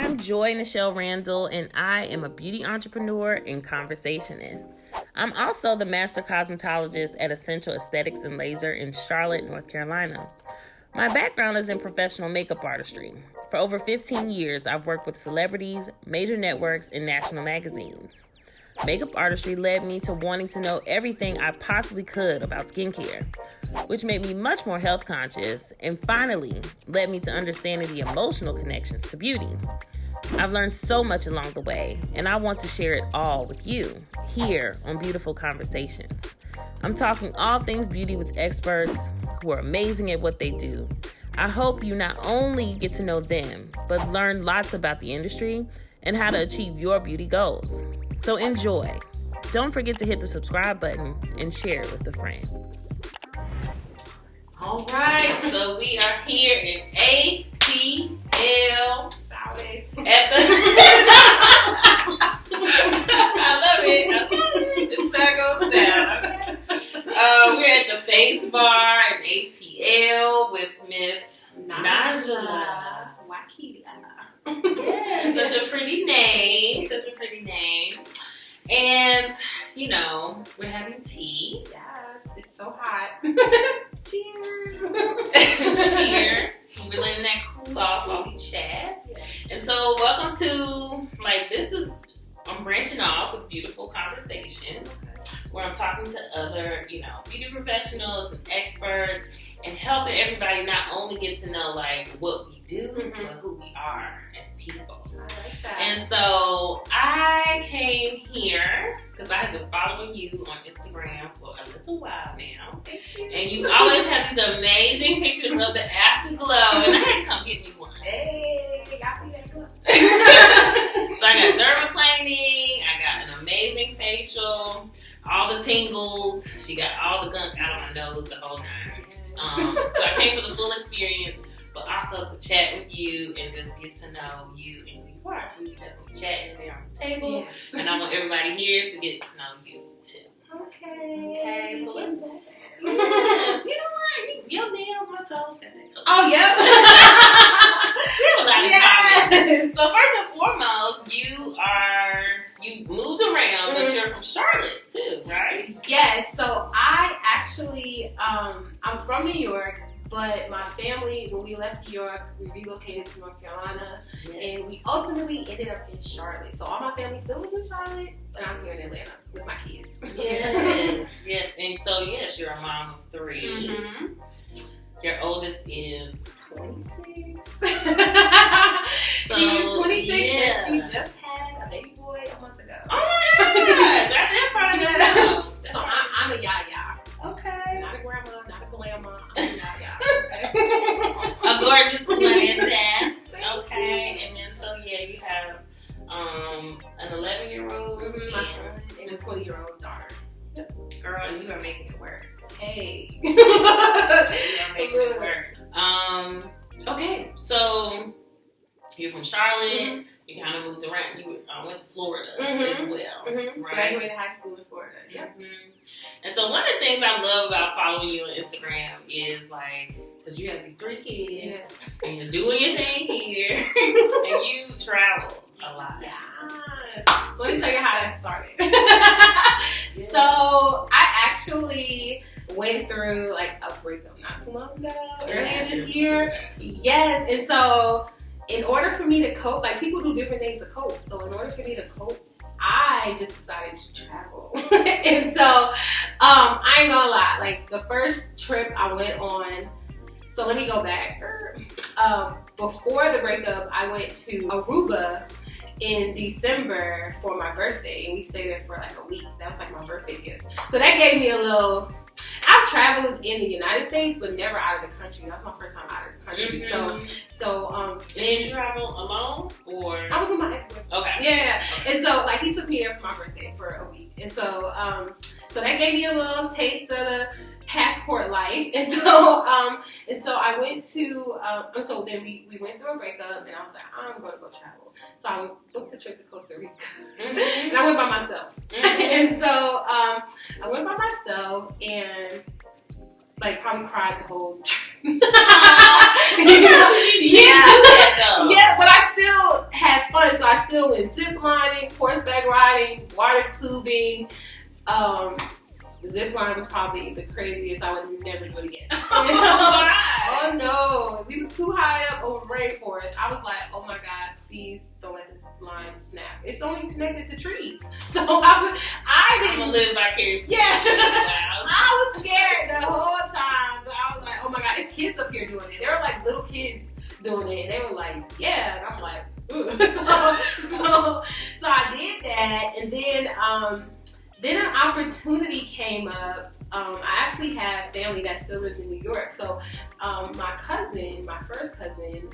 I'm Joy Randall, and I am a beauty entrepreneur and conversationist. I'm also the master cosmetologist at Essential Aesthetics and Laser in Charlotte, North Carolina. My background is in professional makeup artistry. For over 15 years, I've worked with celebrities, major networks, and national magazines. Makeup artistry led me to wanting to know everything I possibly could about skincare, which made me much more health conscious and finally led me to understanding the emotional connections to beauty. I've learned so much along the way, and I want to share it all with you here on Beautiful Conversations. I'm talking all things beauty with experts who are amazing at what they do. I hope you not only get to know them, but learn lots about the industry and how to achieve your beauty goals. So enjoy. Don't forget to hit the subscribe button and share it with a friend. All right, so we are here in ATL. At the I love it. It's how it goes down. Okay. We're at the Face Bar in ATL with Miss Najla. Wakeela. Yeah, such a pretty name. And, you know, we're having tea. Yes, it's so hot. Cheers. Cheers. We're letting that cool off while we chat. Yeah. And so, welcome to, I'm branching off with Beautiful Conversations, where I'm talking to other, beauty professionals and experts and helping everybody not only get to know, what we do, but who we are as people. I like that. And so, I came here because I have been following you on Instagram for a little while now. Thank you. And you always have these amazing pictures of the afterglow, and I had to come get me one. Hey, y'all see that good? So I got dermaplaning, I got an amazing facial, all the tingles, she got all the gunk out of my nose, the whole nine. So I came for the full experience, but also to chat with you and just get to know you and who you are. So we can definitely chat in there on the table. Yes. And I want everybody here to get to know you too. Okay. So let's. You know what? Your nails, my toes, Oh, yeah. We have a lot in common. So first and foremost, you moved around, but you're from Charlotte too, right? Yes. So I actually, I'm from New York, but my family, when we left New York, we relocated to North Carolina, and we ultimately ended up in Charlotte. So all my family still lives in Charlotte, but I'm here in Atlanta with my kids. Yes. And so, yes, you're a mom of 3. Mm-hmm. Your oldest is 26. So, She is 26, yeah. and she just had a baby boy a month ago. Oh my gosh, that part of Yeah. the So I'm a yaya. Okay. Not a grandma, not a grandma. I'm a yaya. Okay. A gorgeous twin that. Okay. And then, so, yeah, you have an 11-year-old My son and a 20-year-old daughter. Girl, you are making it work. Hey. You are making it work. Okay, so you're from Charlotte. You kind of moved around. You went to Florida as well, right? Graduated high school in Florida. Yep. And so one of the things I love about following you on Instagram is because you have these 3 kids, and you're doing your thing here, and you travel a lot. Yes. Let me tell you how that started. So I actually went through a breakup not too long ago, earlier this year. Yes, and so in order for me to cope, people do different things to cope. So in order for me to cope, I just decided to travel. And so I ain't gonna lie, the first trip I went on, so let me go back. Before the breakup, I went to Aruba in December for my birthday, and we stayed there for a week. That was my birthday gift. So that gave me a little. I've traveled in the United States, but never out of the country. That was my first time out of the country. Did you travel alone or? I was with my ex-boyfriend. Okay. Yeah, and so he took me there for my birthday for a week, and so that gave me a little taste of the passport life, and so I went to so then we went through a breakup, and I was like, I'm gonna go travel. So I booked a trip to Costa Rica, and I went by myself. And so I went by myself, and probably cried the whole trip. Yeah, but I still had still went zip lining, horseback riding, water tubing. Zip line was probably the craziest. I would never do it again. Oh no, we was too high up over rainforest. I was like, oh my god, please don't let this line snap. It's only connected to trees, so I didn't live vicariously. Yeah, I was scared the whole time. But I was like, oh my god, it's kids up here doing it. They were like little kids doing it, and they were like, yeah, and I'm like, ooh. So I did that, and then an opportunity came up. I actually have family that still lives in New York. So my first cousin,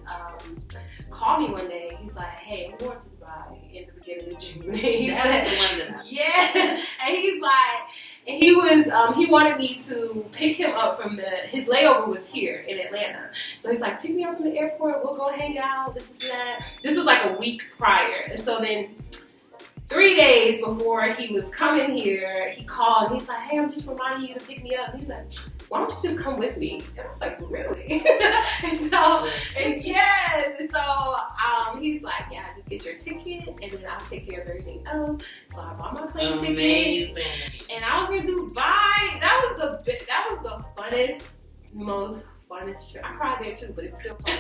called me one day. He's like, hey, I'm going to Dubai in the beginning of June. That's the one that yeah. And he's like, and he wanted me to pick him up from his layover was here in Atlanta. So he's like, pick me up from the airport. We'll go hang out. This is that. This was like a week prior. And so then 3 days before he was coming here, he called and he's like, hey, I'm just reminding you to pick me up. And he's like, why don't you just come with me? And I was like, really? and so he's like, yeah, just get your ticket and then I'll take care of everything else. So I bought my plane ticket. And I was in Dubai. That was the funnest trip. I cried there too, but it was still fun.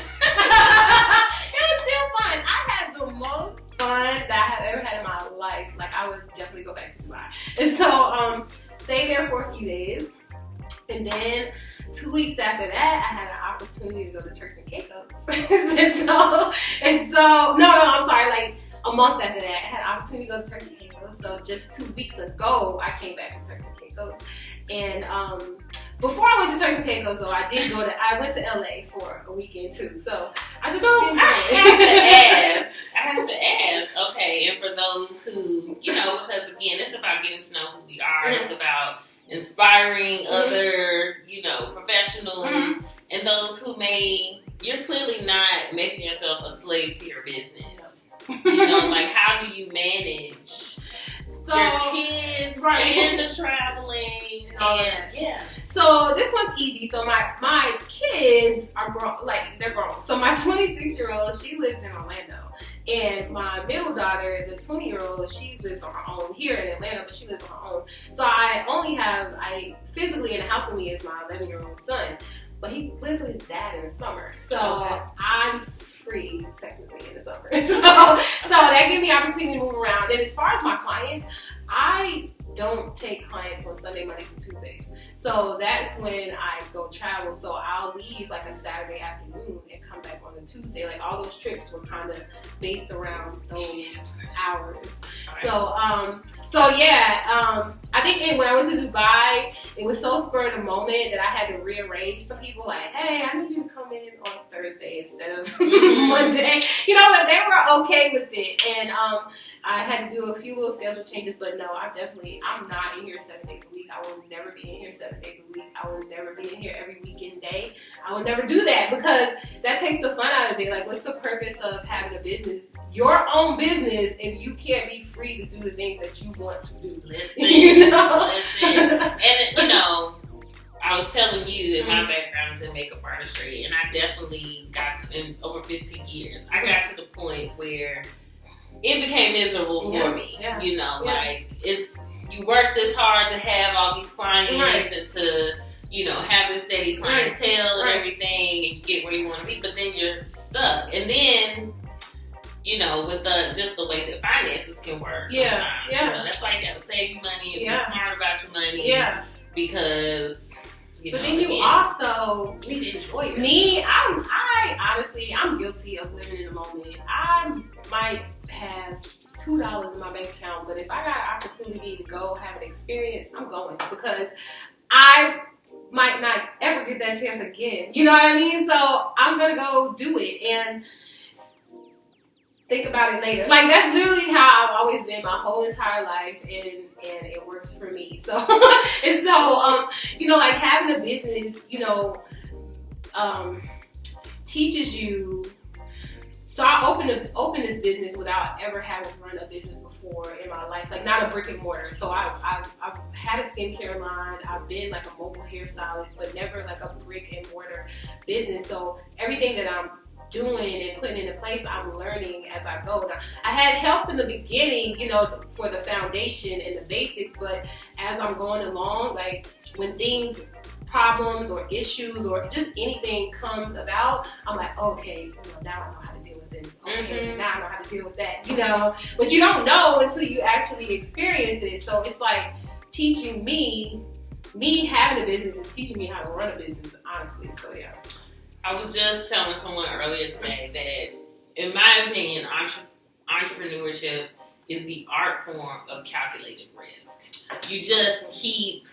It was still fun. I had the most fun that I have ever had in my life. Like, I would definitely go back to Dubai. And so, stayed there for a few days. And then 2 weeks after that, I had an opportunity to go to Turks and Caicos. I'm sorry, like a month after that, I had an opportunity to go to Turks and Caicos. So just 2 weeks ago, I came back from Turks and Caicos. And before I went to Turks and Caicos, though, I went to LA for a weekend too. So I have to ask. Okay, and for those who, because again, it's about getting to know who we are. Mm-hmm. It's about inspiring other, professionals, and those who you're clearly not making yourself a slave to your business. Like, how do you manage your kids and the traveling and all that? Yeah. So this one's easy. So my kids are grown, they're grown. So my 26-year-old, she lives in Orlando. And my middle daughter, the 20-year-old, she lives on her own here in Atlanta, but she lives on her own. So I physically in the house with me is my 11-year-old son, but he lives with his dad in the summer. So I'm free technically in the summer. So that gives me opportunity to move around. And as far as my clients, I don't take clients on Sunday, Monday, and Tuesdays. So that's when I go travel. So I'll leave like a Saturday afternoon and come back on a Tuesday. Like all those trips were kind of based around those hours. I think when I was in Dubai, it was so spur of the moment that I had to rearrange some people. Like, hey, I need you to come in on Thursday instead of Monday. But they were okay with it. And I had to do a few little schedule changes, but no, I'm not in here 7 days a week. I will never be in here 7 days a week. I will never be in here every weekend day. I will never do that because that takes the fun out of it. Like, what's the purpose of having a business, your own business, if you can't be free to do the things that you want to do? Listen. And, I was telling you that my background is in makeup artistry, and I definitely got to, in over 15 years, I got to the point where it became miserable for me. Yeah. You work this hard to have all these clients and to, have this steady clientele and everything, and you get where you want to be, but then you're stuck. And then, with just the way that finances can work sometimes. Yeah. That's why you gotta save your money and be smart about your money. Yeah. Because but then you also need to enjoy it. Me, I honestly, I'm guilty of living in the moment. I might have $2 in my bank account, but if I got an opportunity to go have an experience, I'm going because I might not ever get that chance again. You know what I mean? So I'm gonna go do it and think about it later. Like, that's literally how I've always been my whole entire life, and it works for me. So, like having a business, teaches you. So I opened this business without ever having run a business before in my life, like not a brick and mortar. So I've had a skincare line. I've been like a mobile hairstylist, but never like a brick and mortar business. So everything that I'm doing and putting into place, I'm learning as I go. Now, I had help in the beginning, you know, for the foundation and the basics, but as I'm going along, like when problems or issues or just anything comes about, I'm like, okay, you know, now I know how to deal with this. Okay, now I know how to deal with that, you know. But you don't know until you actually experience it. So it's like teaching me having a business is teaching me how to run a business, honestly. So yeah. I was just telling someone earlier today that, in my opinion, entrepreneurship is the art form of calculated risk. You just keep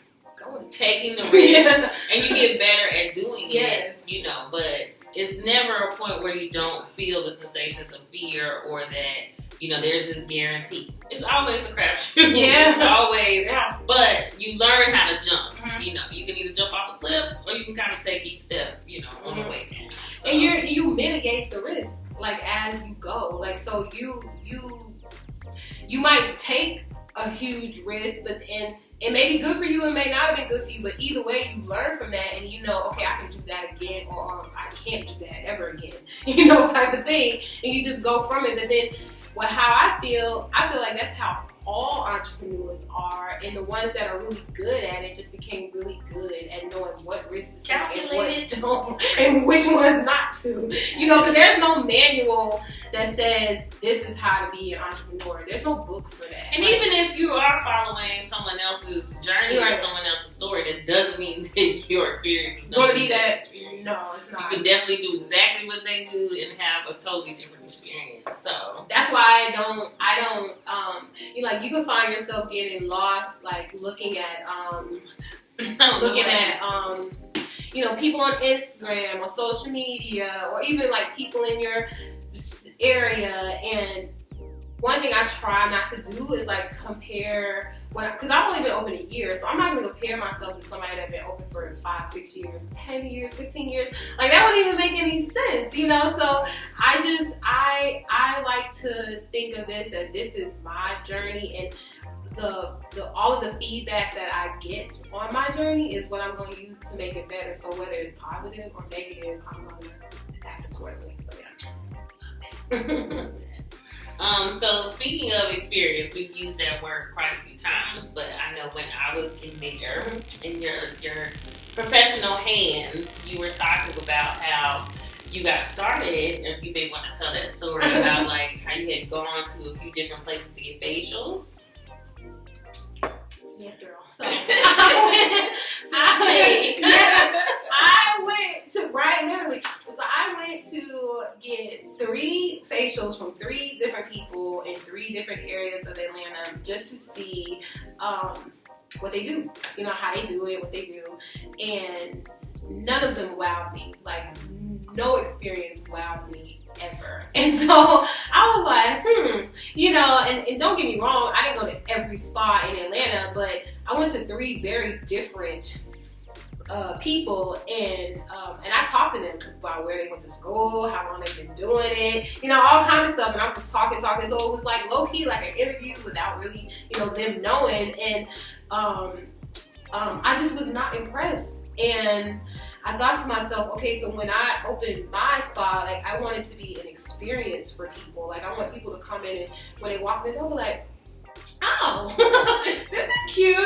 taking the risk, and you get better at doing it, you know, but it's never a point where you don't feel the sensations of fear or that, you know, there's this guarantee. It's always a crapshoot. Yeah. It's always, but you learn how to jump. You know, you can either jump off a cliff or you can kind of take each step, you know, on the way down. So, and you mitigate the risk, like, as you go. Like, so you might take a huge risk, but it may be good for you, it may not have been good for you, but either way, you learn from that, and you know, okay, I can do that again, or I can't do that ever again, you know, type of thing, and you just go from it. But then, how I feel like that's how all entrepreneurs are, and the ones that are really good at it just became really good at knowing what risks to take and what don't, and which ones not to. You know, because there's no manual that says this is how to be an entrepreneur. There's no book for that. And even if you are following someone else's journey or someone else's story, that doesn't mean that your experience is going to be that experience. No, it's not. You can definitely do exactly what they do and have a totally different experience. So that's why I don't you know, like, you can find yourself getting lost, like looking at you know, people on Instagram or social media, or even like people in your area. And one thing I try not to do is like compare, because I've only been open a year, so I'm not going to compare myself to somebody that's been open for 5, 6 years, 10 years, 15 years. Like, that wouldn't even make any sense, you know? So I like to think of this as this is my journey, and all of the feedback that I get on my journey is what I'm going to use to make it better. So whether it's positive or negative, I'm going to act accordingly. So yeah. So speaking of experience, we've used that word quite a few times, but I know when I was in there, in your professional hands, you were talking about how you got started, and you may want to tell that story about like how you had gone to a few different places to get facials. Yes, girl. So I went to get 3 facials from 3 different people in 3 different areas of Atlanta just to see what they do, you know, how they do it, what they do, and none of them wowed me. Like, no experience wowed me ever. And so I was like, you know, and don't get me wrong, I didn't go to every spa in Atlanta, but I went to 3 very different people, and I talked to them about where they went to school, how long they've been doing it, you know, all kinds of stuff. And I'm just talking. So it was like low key, like an interview without really, you know, them knowing. And I just was not impressed. And I thought to myself, okay, so when I opened my spa, like, I want it to be an experience for people. Like, I want people to come in and when they walk in the door, like, oh, this is cute.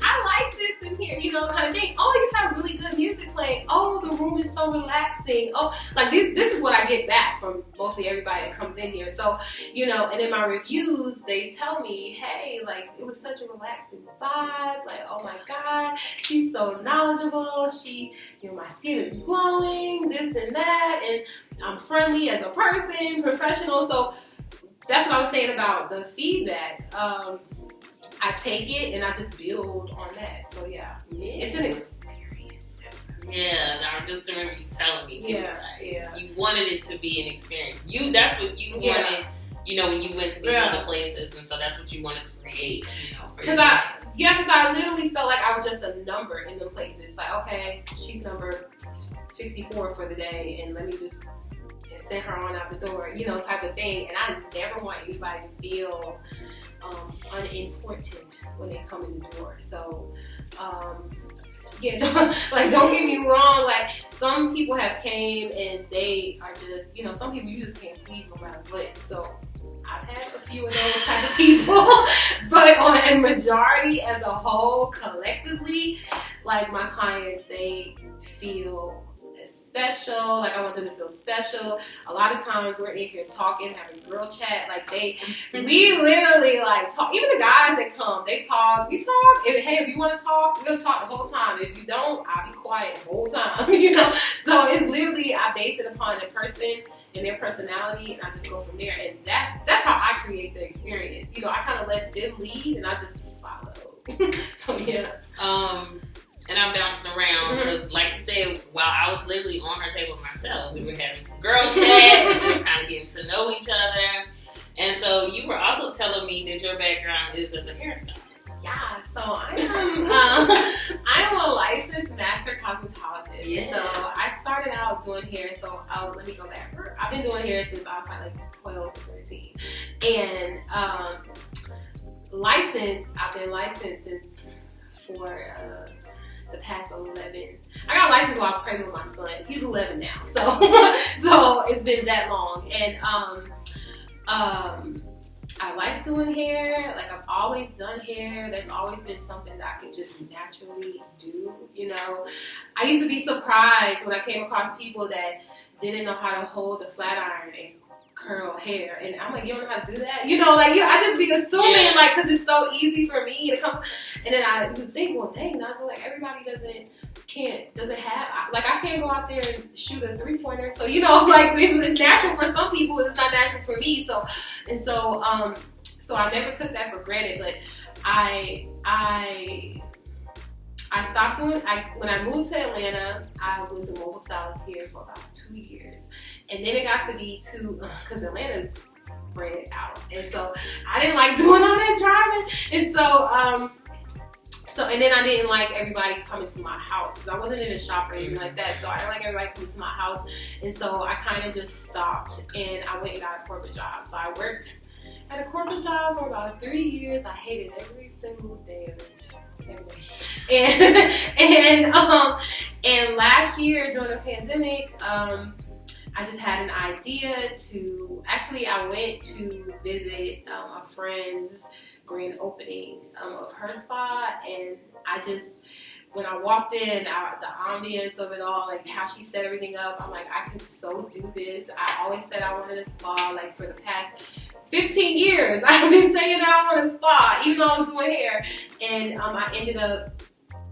I like this in here, you know, kind of thing. Oh, you have really good music playing. Oh, the room is so relaxing. Oh, like this is what I get back from mostly everybody that comes in here. So, you know, and in my reviews, they tell me, hey, like, it was such a relaxing vibe. Like, oh my God, she's so knowledgeable. She, you know, my skin is glowing, this and that. And I'm friendly as a person, professional. So that's what I was saying about the feedback. I take it and I just build on that. So yeah. It's an experience. Yeah, I just remember you telling me too. Yeah. You wanted it to be an experience. That's what you wanted. You know, when you went to these other places, and so that's what you wanted to create. You know, because I literally felt like I was just a number in the places. Like, okay, she's number 64 for the day, and let me just send her on out the door, you know, type of thing. And I never want anybody to feel unimportant when they come in the door. So like don't get me wrong. Like some people have came and they are just, you know, some people you just can't please no matter what. So I've had a few of those type of people, but on a majority as a whole, collectively, like my clients, they feel special. Like I want them to feel special. A lot of times we're in here talking, having girl chat. Like we literally like talk. Even the guys that come, they talk. We talk. If you want to talk, we'll talk the whole time. If you don't, I'll be quiet the whole time. You know. So it's literally I base it upon the person and their personality, and I just go from there. And that's how I create the experience. You know, I kind of let them lead, and I just follow. So yeah. And I'm bouncing around because, like she said, while I was literally on her table myself, we were having some girl chat, we're just kind of getting to know each other. And so you were also telling me that your background is as a hairstylist. Yeah, so I'm a licensed master cosmetologist. Yeah. So I started out doing hair. So let me go back. I've been doing hair since I was probably like 12 or 13. And I've been licensed since for the past 11. I got licensed while I was pregnant with my son. He's 11 now, so it's been that long. And I like doing hair. Like I've always done hair. That's always been something that I could just naturally do. You know, I used to be surprised when I came across people that didn't know how to hold a flat iron and curl hair, and I'm like, you don't know how to do that? You know, like I just be assuming like because it's so easy for me to come, and then I would think, well, dang, Najla, like everybody doesn't have, like I can't go out there and shoot a 3-pointer, so you know, like it's natural for some people, it's not natural for me, so I never took that for granted, but I stopped doing, when I moved to Atlanta, I was a mobile stylist here for about 2 years. And then it got to be because Atlanta's spread out. And so I didn't like doing all that driving. And and then I didn't like everybody coming to my house because I wasn't in a shop or anything like that. So I didn't like everybody coming to my house. And so I kind of just stopped and I went and got a corporate job. So I worked at a corporate job for about 3 years. I hated every single day of it. And last year during the pandemic, I just had an idea I went to visit a friend's grand opening of her spa, and when I walked in, the ambience of it all, like how she set everything up, I'm like, I could so do this. I always said I wanted a spa, like for the past 15 years. I've been saying that I want a spa, even though I was doing hair. And I ended up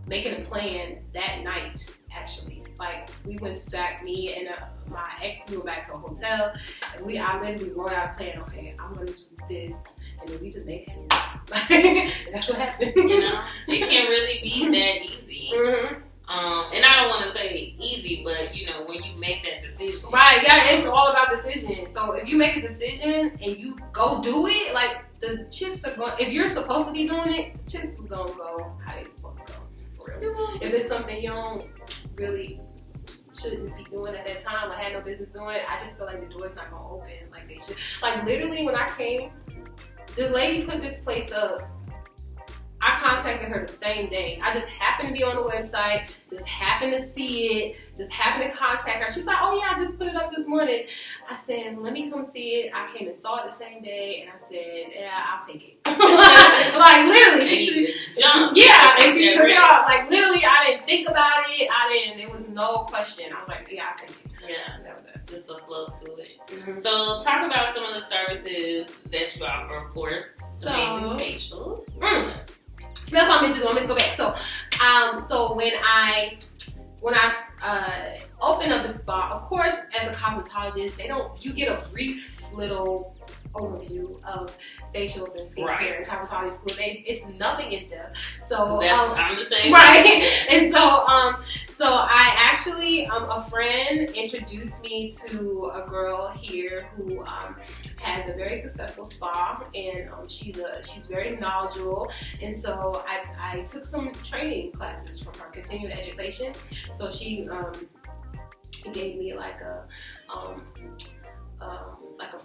making a plan that night, actually. Like, we went back, me and my ex, we went back to a hotel, and I literally wrote out a plan, okay, I'm going to do this, and then we just made it. That's what happened. You know, it can really be that easy. Mm-hmm. And I don't want to say easy, but you know, when you make that decision. Right, yeah, it's all about decision. So if you make a decision and you go do it, like the chips are going, if you're supposed to be doing it, the chips are going to go how they're supposed to go. For real. If it's something you don't really shouldn't be doing at that time, I had no business doing it, I just feel like the door's not going to open like they should. Like literally when I came, the lady put this place up. I contacted her the same day. I just happened to be on the website, just happened to see it, just happened to contact her. She's like, oh yeah, I just put it up this morning. I said, let me come see it. I came and saw it the same day, and I said, yeah, I'll take it. Like literally, she jumped. Yeah, and she took it off. Like literally, I didn't think about it. There was no question. I was like, yeah, I'll take it. Yeah, just a flow to it. Mm-hmm. So talk about some of the services that you offer, of course. Amazing facials. That's what I'm meant to do. I'm meant to go back. So when I open up the spa, of course, as a cosmetologist, you get a brief little overview of facials and skincare and cosmetology school. It's nothing in depth. So I'm the same. Right. And so I actually, a friend introduced me to a girl here who has a very successful spa, and she's very knowledgeable. And so I took some training classes from her, continuing education. So she gave me like a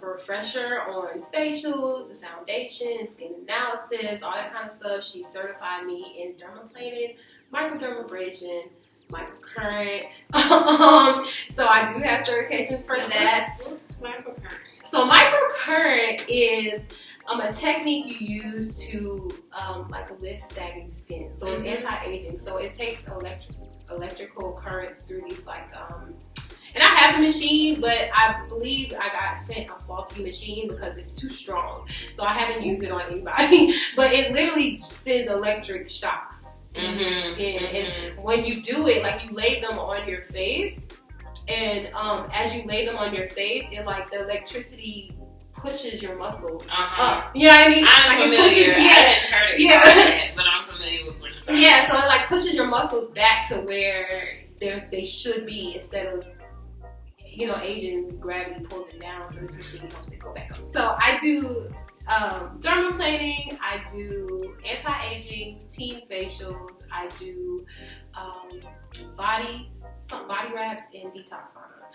refresher on facials, the foundation, skin analysis, all that kind of stuff. She certified me in dermaplaning, microdermabrasion, microcurrent. So I do have certification for that. What's microcurrent? So microcurrent is a technique you use to like lift sagging skin. So it's anti-aging. So it takes electrical currents through these and I have the machine, but I believe I got sent a faulty machine because it's too strong. So I haven't used it on anybody. But it literally sends electric shocks in your skin. And when you do it, like you lay them on your face, and as you lay them on your face, it like the electricity pushes your muscles up. You know what I mean? I'm familiar. I hadn't heard it yet, but I'm familiar with what you're saying. Yeah, so it like pushes your muscles back to where they should be instead of aging, gravity pulls it down, so this machine helps it go back up. So I do dermaplaning, I do anti-aging, teen facials, I do body wraps, and detox sauna.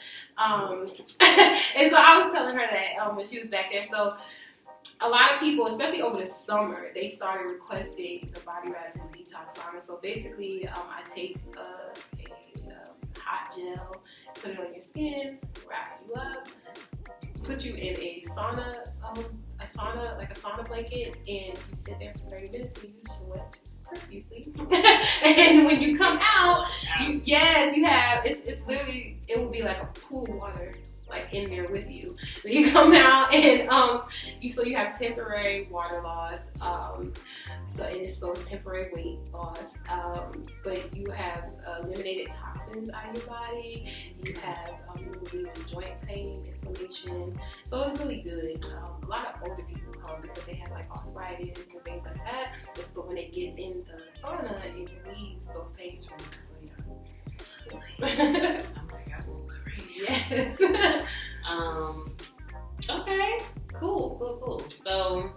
And so I was telling her that when she was back there. So a lot of people, especially over the summer, they started requesting the body wraps and detox sauna. So basically, I take a hot gel, put it on your skin, wrap you up, put you in a sauna blanket, and you sit there for 30 minutes and you sweat profusely. And when you come out, you have, it's literally, it will be like a pool of water like in there with you. Then you come out and you have temporary water loss, so it's temporary weight loss, but you have eliminated toxins out of your body. You have relieving joint pain, inflammation. So it's really good. A lot of older people come because they have like arthritis and things like that. But when they get in the sauna, it relieves those pains from them. So yeah. I'm like, I will crazy. Yes. Okay. Cool. So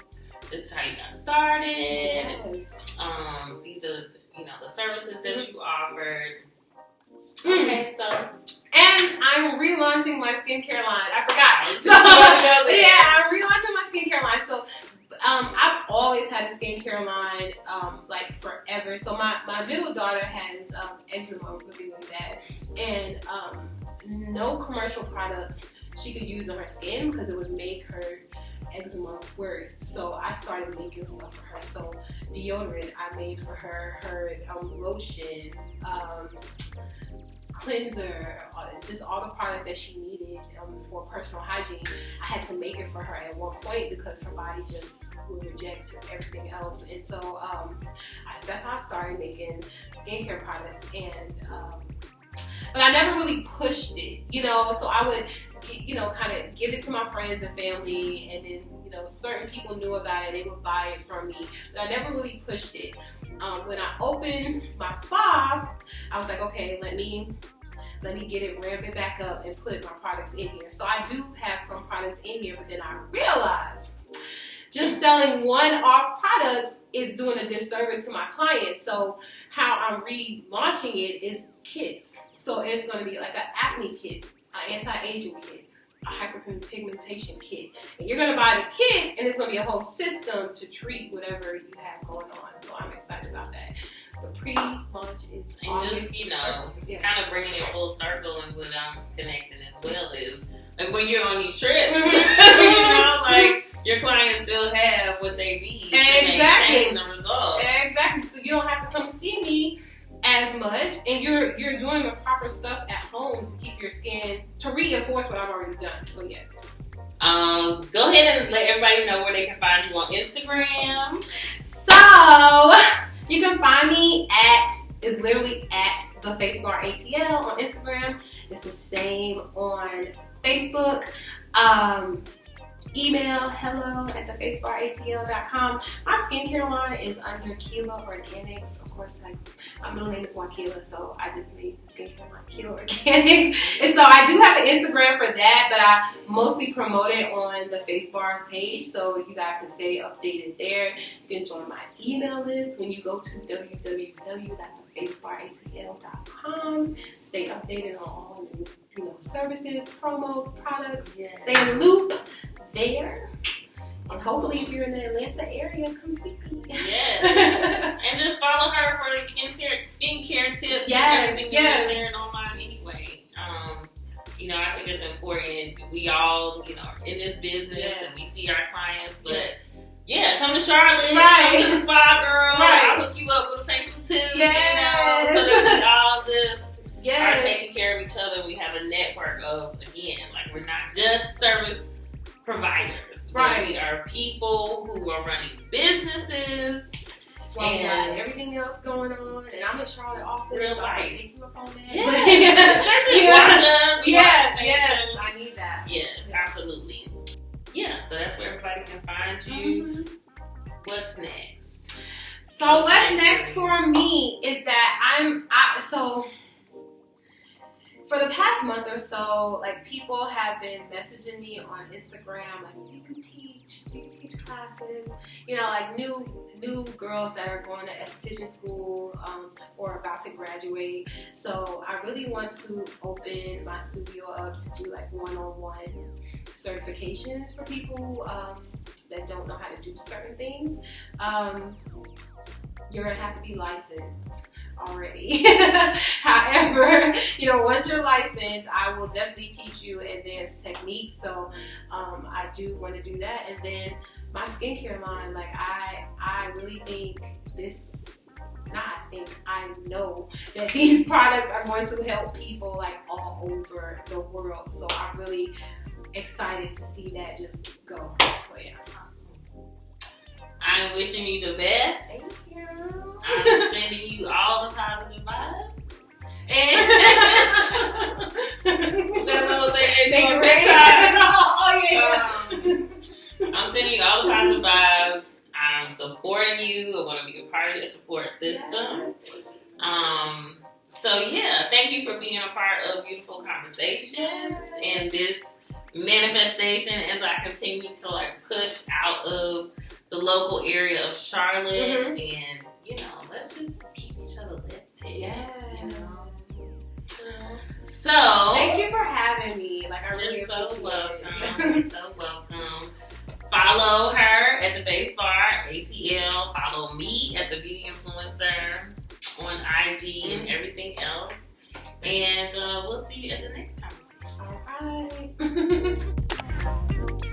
this is how you got started. Yes. These are the services that you offered. Okay, so. And I'm relaunching my skincare line. I forgot. I'm relaunching my skincare line. So I've always had a skincare line like forever. So my middle daughter has eczema really bad, and no commercial products she could use on her skin because it would make her eczema worse. So I started making stuff for her. So deodorant I made for her lotion, cleanser, just all the products that she needed for personal hygiene. I had to make it for her at one point because her body just would reject everything else. And so that's how I started making skincare products. And but I never really pushed it, so I would kind of give it to my friends and family, and then certain people knew about it, they would buy it from me, but I never really pushed it. When I opened my spa, I was like, okay, let me get it, ramp it back up, and put my products in here. So I do have some products in here, but then I realized just selling one-off products is doing a disservice to my clients. So how I'm relaunching it is kits. So it's going to be like an acne kit, an anti-aging kit, a hyperpigmentation kit. And you're going to buy the kit, and it's going to be a whole system to treat whatever you have going on. So I'm excited about that. The pre-launch is August. Just, kind of bringing it full circle, and what I'm connecting as well is, like, when you're on these trips, your clients still have what they need to maintain the results. Exactly. So you don't have to come see me as much, and you're doing the proper stuff at home to keep your skin, to reinforce what I've already done. So yes. Go ahead and let everybody know where they can find you on Instagram. So you can find me it's literally at the Facebar ATL on Instagram. It's the same on Facebook. Email hello@thefacebaratl.com. My skincare line is under Wakeela Organics. Of course, my middle name is Wakeela, so I just made the skincare line Wakeela Organics. And so I do have an Instagram for that, but I mostly promote it on the Facebar's page, so you guys can stay updated there. You can join my email list when you go to www.thefacebaratl.com. Stay updated on all the services, promos, products. Stay in the loop there. And hopefully, if you're in the Atlanta area, come see me. Yes. And just follow her for skincare tips and everything that you're sharing online anyway. I think it's important. We all, are in this business and we see our clients, but come to Charlotte, come to the spa, girl. I'll hook you up with a facial too, so that we all just are taking care of each other. We have a network of, again, like we're not just service providers. Right. We are people who are running businesses. And everything else going on, and I'm in Charlotte office. Real so life. I take you up on that. Especially yes, I need that. Yes, absolutely. Yeah, so that's where everybody can find you. What's next? So what's next for me is that for the past month or so, like people have been messaging me on Instagram, like, do you teach classes? Like new girls that are going to esthetician school or about to graduate. So I really want to open my studio up to do like one-on-one certifications for people that don't know how to do certain things. You're gonna have to be licensed already. However, once you're licensed, I will definitely teach you advanced techniques. So I do want to do that. And then my skincare line, like I really think I know that these products are going to help people like all over the world. So I'm really excited to see that just go. So yeah. I'm wishing you the best. Thank you. I'm sending you all the positive vibes. And that little thing they do on TikTok. I'm sending you all the positive vibes. I'm supporting you. I want to be a part of your support system. So thank you for being a part of Beautiful Conversations and this manifestation as I continue to like push out of the local area of Charlotte, and let's just keep each other lifted. So thank you for having me. Like I really appreciate it. You're so welcome. Follow her at the Face Bar ATL. Follow me at the Beauty Influencer on IG and everything else. And we'll see you at the next conversation. All right.